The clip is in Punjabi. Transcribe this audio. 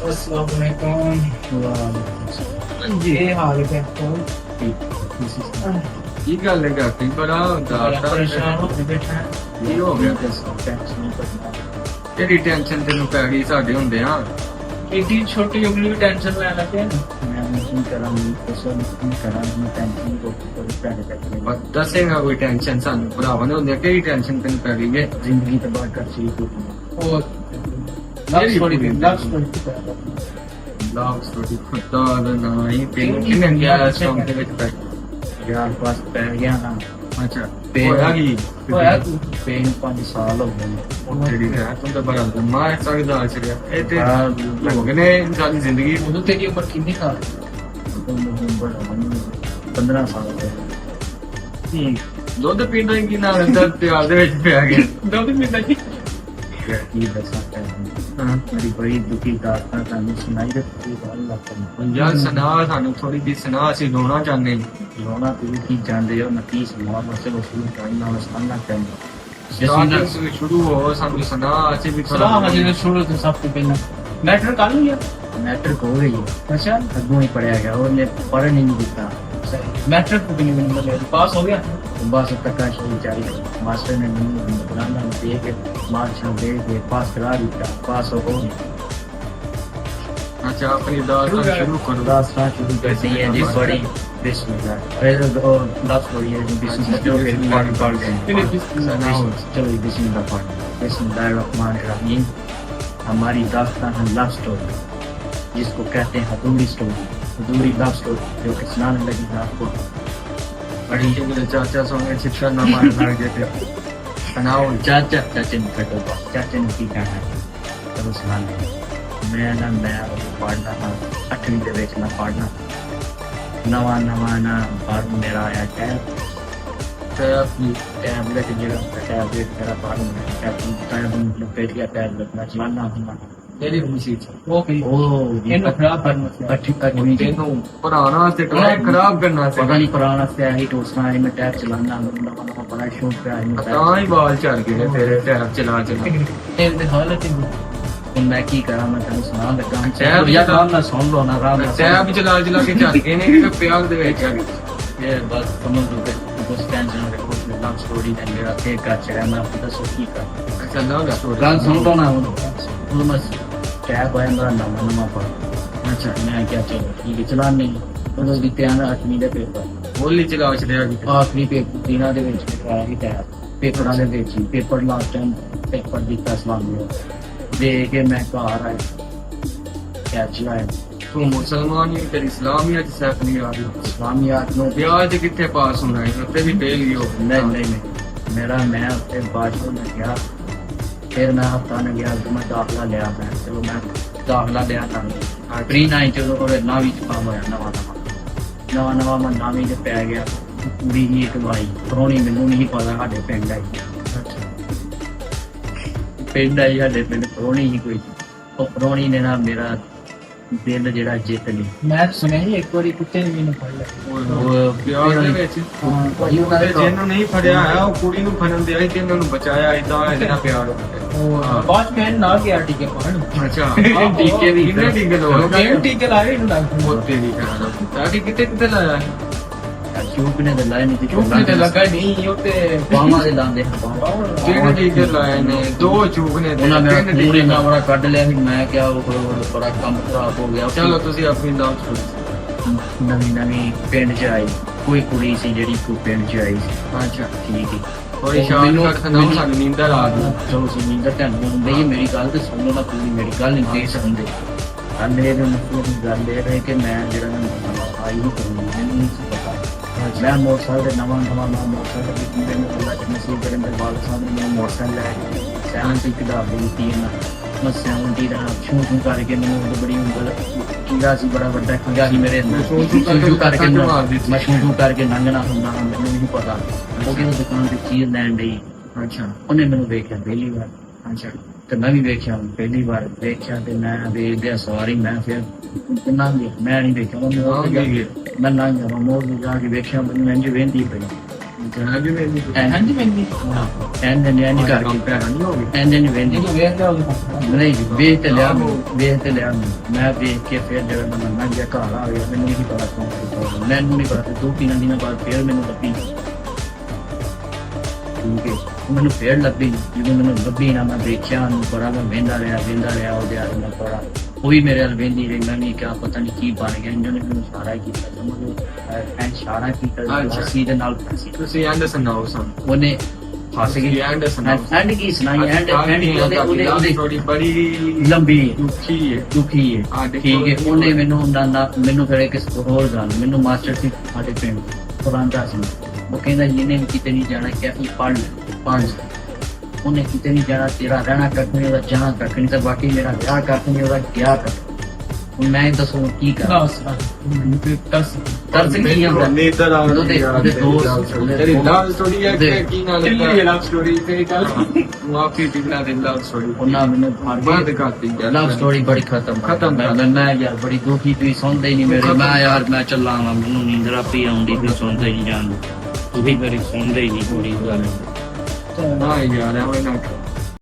अस्सलामुअलैकुम। जी ये हाल है तो की गल है करती बड़ा बड़ा परेशान हो के बैठा है। ਕੀ ਹੋ ਗਿਆ ਕਿਹੜੀ ਟੈਨਸ਼ਨ ਤੈਨੂੰ ਪੈ ਗਈ ਸਾਡੇ ਹੁੰਦੇ ਆ इतनी छोटी उम्र में टेंशन ले लेते हैं। ਪਰ ਦੱਸੇਗਾ ਕੋਈ ਟੈਨਸ਼ਨ ਸਾਨੂੰ ਭਰਾਵਾਂ ਦੇ ਹੁੰਦੇ ਆ, ਕਿਹੜੀ ਟੈਨਸ਼ਨ ਤੈਨੂੰ ਪੈ ਗਈ ਹੈ जिंदगी तबाह कर सी वो मेरी लव पूरी स्टोरी ਲਵ ਸਟੋਰੀ ਖੁਦਾ ਦਾ ਨਾਂ ਹੀ ਤੈਨੂੰ ਕਿੰਨੇ ਗਿਆ ਸੌਂਗ ਦੇ ਵਿੱਚ ਪੈ यार पास पै गया ना ਅੱਛਾ ਤੇ- ਹੋਇਆ ਕੀ होया तू पेन 5 साल हो गए ਉਹ ਤੇਰੀ ਹੈ ਤੂੰ ਤਾਂ ਬੜਾ ਲੰਮਾ ਹੈ ਸਕਦਾ ਚੜਿਆ ਇਹ ਤੇ बड़ा ਹੋ ਗਏ ਨੇ ਸਾਡੀ ਜ਼ਿੰਦਗੀ उਦੋਂ तेरी उम्र कितनी साल नवंबर 15 साल हो गए ਦੁੱਧ ਪੀਂਦਾ ਹੀ ਕੀ ਨਾਲ ਅੰਦਰ ਪਿਆਰ ਦੇ ਵਿੱਚ ਪਿਆ ਗਿਆ दो दिन में नहीं की दसा ਹਾਂ मेरी बड़ी दुखी दास्तान सानू सुनाई दे पूरी गल लग ਯਾर ਸੁਣਾ ਸਾਨੂੰ ਥੋੜੀ ਜਿਹੀ ਸੁਣਾ ਅਸੀਂ ਰੋਣਾ ਚਾਹੁੰਦੇ ਹਾਂ रोना तू की जानदे हो ना की सुना बस वसूल करना वसाना करना ਸਟਾਰਟਿੰਗ ਤੋਂ ਸ਼ੁਰੂ ਹੋ ਸਾਨੂੰ ਸੁਣਾ ਅਸੀਂ ਵੀ ਥੋੜਾ सलाम अजी ने छोड़ो तो सब तो पहले मैटर कर लिया। मैट्रिक हो गई अच्छा अगों ही पढ़िया गया ਉਹਨੇ पढ़ नहीं दिता मैट्रिक को भी नहीं मतलब पास हो गया। बस तक ही चाहिए मास्टर ने बुलाना दे के मार्क्स दे के पास करा दिया पास हो गए ਅੱਛਾ ਆਪਣੀ ਦਾਸ ਤੋਂ ਸ਼ੁਰੂ ਕਰੋ दास रात शुरू करते हैं जी बड़ी बिस्मिल्लाह अरे तो लास्ट स्टोरी है बिस्मिल्लाह जो फिर पढ़ फिर गए बिस्मिल्लाह। चलो बिस्मिल्लाह पढ़ बिस्मिल्लाहिर्रहमानिर्रहीम हमारी दास्तान है लव स्टोरी जिसको कहते हैं अधूरी लव स्टोरी जो कि सुनाने लगी है आपको ਬੜੀ ਜਿਹੜੇ ਚਾਚਾ ਸੋਨੇ ਸਿੱਖਿਆ ਨਾ ਮਾਰ ਲੱਗ ਗਏ ਤੇ सुनाओ चाचे ने कटो चाचे ने की कहना है चलो सुनाने मैं पढ़ना था 8वीं ਦੇ ਵਿੱਚ ਮੈਂ ਪੜ੍ਹਨਾ ਨਵਾਂ ਨਾ ਬਾਹਰ ਮੇਰਾ ਆਇਆ ਟੈਬਲੇਟ ਜਿਹੜਾ ਟੈਬਲੇਟ ਮੇਰਾ ਬਾਹਰ ਟੈਬਲੇਟ ਪੇਟ ਗਿਆ ਟੈਬਲੇਟ ਮੈਂ ਚਲਾਣਾ ਹੁੰਦਾ ਤੇਰੀ ਖੁਸ਼ੀ ਚ वो भी ਉਹ इनको खराब करना चाहिए। ਅੱਠਵੀਂ ਦੇ ਤੈਨੂੰ ਪੜਾਉਣਾ ਤੇ ਖਰਾਬ ਕਰਨਾ ਸੀ ਪਤਾ ਨਹੀਂ ਪੁਰਾਣਾ ਸੇ ਹੀ ਟੋਸਣਾ ਹੈ ਮੈਂ ਟੈਬ ਚਲਾਣਾ ਨਵਾਂ ਬੜਾ ਸ਼ੌਕ ਪਿਆ ਹੈ ਤਾਂ ਹੀ ਬਾਲ ਝੜ ਗਏ ਤੇਰੇ ਟੈਬ ਚਲਾ तेरे दे हालत है ਹੁਣ ਮੈਂ ਕੀ ਕਰਾਂ ਮੈਂ ਤੁਹਾਨੂੰ ਸੁਣਾ ਲੱਗਾ ਟੈਬ ਯਾਰ ਆਰਾਮ ਨਾਲ ਸੁਣ ਲਓ ਨਾ ਆਰਾਮ ਨਾਲ ਟੈਬ ਚਲਾ ਕੇ ਝੜ ਗਏ ਨੇ ਕਿ ਪਿਆਰ ਦੇ ਵਿੱਚ ਆ ਗਏ ये बस समझ लो कि कुछ टेंशन में कुछ लव स्टोरी है मेरा एक का चेहरा मैं आपको दसो की कर ਅੱਛਾ ਲਵ ਸਟੋਰੀ गाल सुन लो ना वो बस टैब है मेरा नवा पर अच्छा मैं क्या चलो ठीक है चला नहीं तो भी ध्यान 8वीं ਦੇ पेपर ਬੋਲੀ ਚਲਾ ਛੜਿਆ ਜੀ ਆਖਰੀ ਪੇਪਰ ਦਿਨਾਂ ਦੇ ਵਿੱਚ ਕਰਾਇਆ ਸੀ ਟੈਬ ਪੇਪਰਾਂ ਦੇ ਵਿੱਚ ਹੀ ਪੇਪਰ ਲਾਸਟ ਟਾਈਮ ਪੇਪਰ ਦਿੱਤਾ ਸਲਾਮੀ ਦੇ ਕੇ ਮੈਂ ਘਰ ਆਇਆ ਕਿਆ ਚਲਾਇਆ ਤੂੰ ਮੁਸਲਮਾਨ ਹੀ ਤੇਰੀ ਇਸਲਾਮੀਅਤ ਸੈਫ ਨਹੀਂ ਆ ਰਹੀ ਇਸਲਾਮੀਆਤ ਨੂੰ ਵਿਆਹ ਤੇ ਕਿੱਥੇ ਪਾਸ ਹੋਣਾ ਹੈ ਉੱਤੇ ਵੀ ਫੇਲ ਹੀ ਹੋ नहीं मेरा मैं अपने बाजू में गया फिर मैं हफ्ता ने गया तो मैं दाखला लिया मैं चलो मैं दाखला लिया था प्री 9 चलो और नावी च काम होया नवा मैं नावी च पै गया पूरी ही एक वाई परौनी मैनू नहीं पता साडे पिंड आई साडे पिंड परौनी ही कोई ਉਹ परौनी ने ना मेरा दिल ਜਿਹੜਾ ਜਿੱਤ ਲਈ मैं सुना ही एक बार कुत्ते ने भी नहीं पढ़ लिया। ਪਿਆਰ ਦੇ ਵਿੱਚ ਭਾਈ ਉਹਨਾਂ ਦੇ ਜਿਹਨੂੰ ਨਹੀਂ ਫੜਿਆ ਹੈ ਉਹ ਕੁੜੀ ਨੂੰ ਫੜਨ ਦੇ ਆਈ ਤੇ ਉਹਨਾਂ ਨੂੰ ਬਚਾਇਆ ਇਦਾਂ ਇਹਦੇ ਨਾਲ ਪਿਆਰ ਹੋ ਗਿਆ पांच मिनट ना गया टीके पढ़ ਅੱਛਾ ਟੀਕੇ ਵੀ ਕਿੰਨੇ ਟੀਕੇ ਲਵਾਏ गेम टीके लाए इन डॉक्टर ਮੋਤੇ ਨਹੀਂ ਕਰਾਣਾ ਤਾਕੀ ਕਿਤੇ ਲਾਇਆ ਚੂਪ ਨੇ ਤੇ ਲਾਇਆ ਨਹੀਂ चुप ने लगा नहीं होते ਬਾਹਾਂ ਦੇ ਲਾਉਂਦੇ ਕਿਹੜੇ ਟੀਕੇ ਲਾਏ ਨੇ ਦੋ ਚੂਕ ਨੇ ਤੇ ਉਹਨਾਂ ਮੇਰਾ ਤਿੰਨ ਖੂਨ ਟੀਕੇ ਇੰਨਾ ਬੜਾ ਕੱਢ ਲਿਆ ਸੀ ਮੈਂ ਕਿਹਾ ਉਹ ਬੜਾ ਕੰਮ ਖਰਾਬ ਹੋ ਗਿਆ ਚਲੋ ਤੁਸੀਂ ਆਪਣੀ ਨਾਮ ਸੁਣੋ ਨਵੀਂ ਪਿੰਡ ਚ ਆਈ ਕੋਈ ਕੁੜੀ ਸੀ ਜਿਹੜੀ ਕੋਈ ਪਿੰਡ ਚ ਆਈ ਸੀ ਅੱਛਾ ਠੀਕ ਹੈ ਕੋਈ ਸ਼ਾਮ ਨੂੰ ਸਾਨੂੰ ਸਾਨੂੰ ਨੀਂਦਰ ਆ ਗਈ ਚਲੋ ਸੀ ਨੀਂਦਰ ਢੰਗ ਹੁੰਦੀ ਹੈ ਮੇਰੀ ਗੱਲ ਤੇ ਸੁਣ ਲਓ ਨਾ ਪੂਰੀ ਮੇਰੀ ਗੱਲ ਨਹੀਂ ਦੇ ਸਕਦੇ ਅੰਨੇ ਦੇ ਮਤਲਬ ਦੀ ਗੱਲ ਇਹ ਹੈ ਕਿ ਮੈਂ ਜਿਹੜਾ ਆਈ ਨਹੀਂ ਕਰੂੰਗੀ ਮੈਨੂੰ ਨਹੀਂ ਸੀ ਪਤਾ ਮੈਂ ਮੋਟਰਸਾਈਕਲ ਦੇ ਨਵਾਂ ਮੋਟਰਸਾਈਕਲ ਦੀ ਕੀੜੇ ਨੂੰ ਅੱਲਾ ਜੀ ਨਸੀਬ ਕਰਨ ਦੇ ਬਾਅਦ ਸਾਹਮਣੇ ਮੋਟਰਸਾਈਕਲ ਲੈ ਕੇ 70 ਕਿਤਾਬ ਦਿੱਤੀ ਨਾ ਮੈਂ 70 ਦਾ ਛੂ ਕਰਕੇ ਮੈਨੂੰ ਬੜੀ ਉਂਗਲ ਕੀੜਾ ਸੀ ਬੜਾ ਵੱਡਾ ਕੀੜਾ ਸੀ ਮੇਰੇ ਅੰਦਰ ਛੂ ਕਰਕੇ ਮੈਂ ਛੂ ਕਰਕੇ ਲੰਘਣਾ ਹੁੰਦਾ ਮੈਨੂੰ ਨਹੀਂ ਪਤਾ ਉਹ ਕਿਹਨੂੰ ਦੁਕਾਨ ਤੇ ਚੀਜ਼ ਲੈਣ ਲਈ ਅੱਛਾ ਉਹਨੇ ਮੈਨੂੰ ਵੇਖਿਆ ਪਹਿਲੀ ਵਾਰ ਅੱਛਾ ਤੇ ਮੈਂ ਵੀ ਵੇਖਿਆ ਪਹਿਲੀ ਵਾਰ ਵੇਖਿਆ ਤੇ ਮੈਂ ਵੇਖਦਿਆ ਸਵਾਰੀ ਮੈਂ ਫਿਰ ਕਿੰਨਾ ਮੈਂ ਨਹੀਂ ਵੇਖਿਆ ਮੈਂ ਨਾ ਜਾਵਾਂ ਮੋੜ ਨੂੰ ਜਾ ਕੇ ਵੇਖਿਆ ਮੈਨੂੰ ਇੰਜ ਵੇਂਦੀ ਪਈ ਜਣਾ ਜਿਵੇਂ ਵੀ ਹਾਂਜੀ ਮੈਂ ਵੀ ਐਂਡ ਨਹੀਂ ਕਰ ਕੰਮ ਪਿਆ ਨਹੀਂ ਹੋ ਗਈ ਐਂਡ ਨਹੀਂ ਵੇਂਦੀ ਜਦੋਂ ਵੇਖਦਾ ਉਹ ਨਹੀਂ ਵੇਖ ਤੇ ਲਿਆ ਮੈਂ ਵੇਖ ਕੇ ਫਿਰ ਜਦੋਂ ਮੈਂ ਗਿਆ ਘਰ ਆ ਗਿਆ ਮੈਨੂੰ ਨਹੀਂ ਪਤਾ ਕੌਣ ਮੈਨੂੰ ਨਹੀਂ ਪਤਾ 2-3 ਦਿਨਾਂ ਬਾਅਦ ਫਿਰ ਮੈਨੂੰ ਲੱਭੀ ਠੀਕ ਹੈ ਮੈਨੂੰ ਫਿਰ ਲੱਭੀ ਜਦੋਂ ਮੈਨੂੰ ਲੱਭੀ ਨਾ ਮੈਂ ਦੇਖਿਆ ਉਹਨੂੰ ਬੜਾ ਮੈਂ ਵੇਂਦਾ ਰਿਹਾ ਉਹਦੇ ਆਲੇ ਨਾਲ ਬੜਾ ਉਹ ਵੀ ਮੇਰੇ ਨਾਲ ਵੇਂਦੀ ਰਹੀ ਮੈਂ ਨਹੀਂ ਕਿਹਾ ਪਤਾ ਨਹੀਂ ਕੀ ਬਣ ਗਿਆ ਇਹਨਾਂ ਨੇ ਮੈਨੂੰ ਸਾਰਾ ਕੀਤਾ ਮੈਨੂੰ ਸਾਰਾ ਕੀਤਾ ਸੀ ਦੇ ਨਾਲ ਫਸੀ ਤੁਸੀਂ ਐਂਡਰਸਨ ਨਾਓ ਸਨ ਉਹਨੇ ਫਸ ਗਈ ਐਂਡਰਸਨ ਐਂਡ ਕੀ ਸੁਣਾਈ ਐਂਡ ਉਹਦੇ ਥੋੜੀ ਬੜੀ ਲੰਬੀ ਦੁਖੀ ਹੈ ਹੈ ਠੀਕ ਹੈ ਉਹਨੇ ਮੈਨੂੰ ਫਿਰ ਇੱਕ ਹੋਰ ਗੱਲ ਮੈਨੂੰ ਮਾਸਟਰ ਸੀ ਸਾਡੇ ਪਿੰਡ ਪੁਰਾਣਾ ਸੀ ਉਹ ਕਹਿੰਦਾ ਇਹਨੇ ਕਿਤੇ ਨਹੀਂ ਜਾਣਾ ਕਿ ਅਸੀਂ ਪੜ੍ਹ ਉਹਨੇ ਕਿਤੇ ਨਹੀਂ ਜਾਣਾ ਤੇਰਾ ਰਹਿਣਾ ਕੱਟਣੀ ਉਹਦਾ ਜਾਣਾ ਕੱਟਣੀ ਤੇ ਬਾਕੀ ਮੇਰਾ ਵਿਆਹ ਕੱਟਣੀ ਉਹਦਾ ਗਿਆ ਕੱਟ ਹੁਣ ਮੈਂ ਦੱਸੋ ਕੀ ਕਰਾਂ ਤਰਸ ਕੀ ਹੁੰਦਾ ਨੇਦਰ ਆ ਉਹਦੇ ਦੋਸਤ ਤੇਰੀ ਲਵ ਸਟੋਰੀ ਹੈ ਕਿ ਕੀ ਨਾਲ ਇਹ ਲਵ ਸਟੋਰੀ ਤੇ ਕੱਲ ਵਾਕਈ ਟਿਕਣਾ ਦੇ ਲਵ ਸਟੋਰੀ ਉਹਨਾਂ ਮੈਨੂੰ ਮਾਰ ਬੰਦ ਕਰਤੀ ਲਵ ਸਟੋਰੀ ਬੜੀ ਖਤਮ ਮੈਂ ਯਾਰ ਬੜੀ ਦੁਖੀ ਤੁਸੀਂ ਸੁਣਦੇ ਹੀ ਨਹੀਂ ਮੇਰੇ ਮੈਂ ਯਾਰ ਮੈਂ ਚੱਲਾਂ ਮੈਨੂੰ ਨੀਂਦਰ ਆਪੀ ਆਉਂਦੀ ਤੁਸੀਂ ਸੁਣਦੇ ਹੀ ਨਹੀਂ ਜਾਣ ਤੁਸੀਂ ਮੇਰੀ ਸੁਣਦੇ ਹੀ ਨਹੀਂ ਪੂਰੀ ਗੱਲ ਹਾਂ ਯਾਰ ਐਵੇਂ ਨਾ